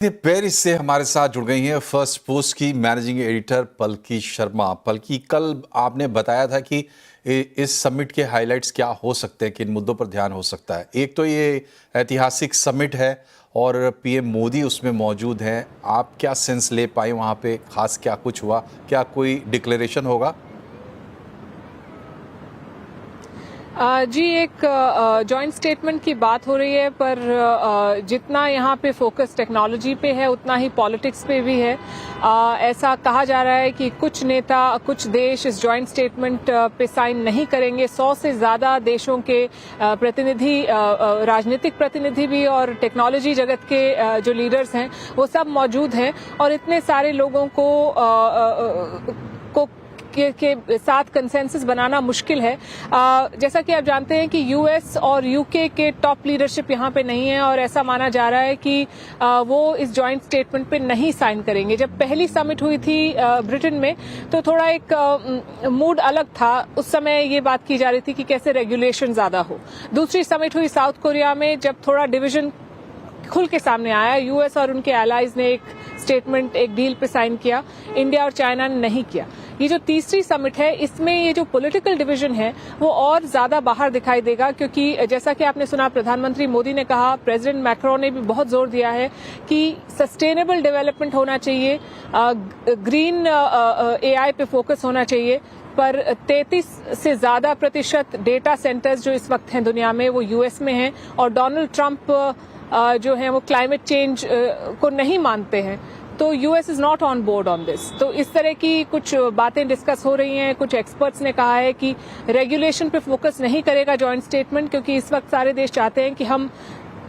Paris से हमारे साथ जुड़ गई हैं फर्स्ट पोस्ट की मैनेजिंग एडिटर पलकी शर्मा। पलकी, कल आपने बताया था कि इस समिट के हाइलाइट्स क्या हो सकते हैं, किन मुद्दों पर ध्यान हो सकता है। एक तो ये ऐतिहासिक समिट है और पीएम मोदी उसमें मौजूद हैं। आप क्या सेंस ले पाए वहाँ पे, खास क्या कुछ हुआ, क्या कोई डिक्लेरेशन होगा? जी, एक जॉइंट स्टेटमेंट की बात हो रही है, पर जितना यहाँ पे फोकस टेक्नोलॉजी पे है उतना ही पॉलिटिक्स पे भी है। ऐसा कहा जा रहा है कि कुछ नेता, कुछ देश इस जॉइंट स्टेटमेंट पे साइन नहीं करेंगे। 100 से ज़्यादा देशों के प्रतिनिधि, राजनीतिक प्रतिनिधि भी और टेक्नोलॉजी जगत के जो लीडर्स हैं वो सब मौजूद हैं, और इतने सारे लोगों के साथ कंसेंसस बनाना मुश्किल है। जैसा कि आप जानते हैं कि यूएस और यूके के टॉप लीडरशिप यहाँ पे नहीं है, और ऐसा माना जा रहा है कि वो इस जॉइंट स्टेटमेंट पे नहीं साइन करेंगे। जब पहली समिट हुई थी ब्रिटेन में, तो थोड़ा एक मूड अलग था। उस समय ये बात की जा रही थी कि कैसे रेगुलेशन ज्यादा हो। दूसरी समिट हुई साउथ कोरिया में, जब थोड़ा डिवीजन खुल के सामने आया। यूएस और उनके एलाइज ने एक स्टेटमेंट, एक डील पे साइन किया, इंडिया और चाइना ने नहीं किया। ये जो तीसरी समिट है, इसमें ये जो पॉलिटिकल डिवीजन है वो और ज्यादा बाहर दिखाई देगा, क्योंकि जैसा कि आपने सुना, प्रधानमंत्री मोदी ने कहा, प्रेसिडेंट मैक्रोन ने भी बहुत जोर दिया है कि सस्टेनेबल डेवलपमेंट होना चाहिए, ग्रीन एआई पे फोकस होना चाहिए। पर 33 से ज्यादा प्रतिशत डेटा सेंटर्स जो इस वक्त हैं दुनिया में, वो यूएस में हैं, और डोनाल्ड ट्रंप जो है वो क्लाइमेट चेंज को नहीं मानते हैं। तो US is not on board on this. तो इस तरह की कुछ बातें डिस्कस हो रही हैं। कुछ एक्सपर्ट्स ने कहा है कि रेगुलेशन पे फोकस नहीं करेगा जॉइंट स्टेटमेंट, क्योंकि इस वक्त सारे देश चाहते हैं कि हम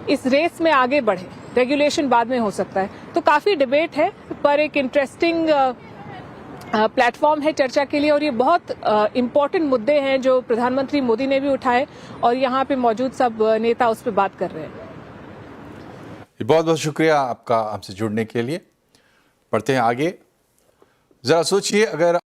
इस रेस में आगे बढ़े, रेगुलेशन बाद में हो सकता है। तो काफी डिबेट है, पर एक इंटरेस्टिंग प्लेटफॉर्म है चर्चा के लिए, और ये बहुत इंपॉर्टेंट मुद्दे हैं जो प्रधानमंत्री मोदी ने भी उठाए, और यहाँ पे मौजूद सब नेता उस पर बात कर रहे हैं। बहुत बहुत शुक्रिया आपका हमसे जुड़ने के लिए। बढ़ते हैं आगे। जरा सोचिए, अगर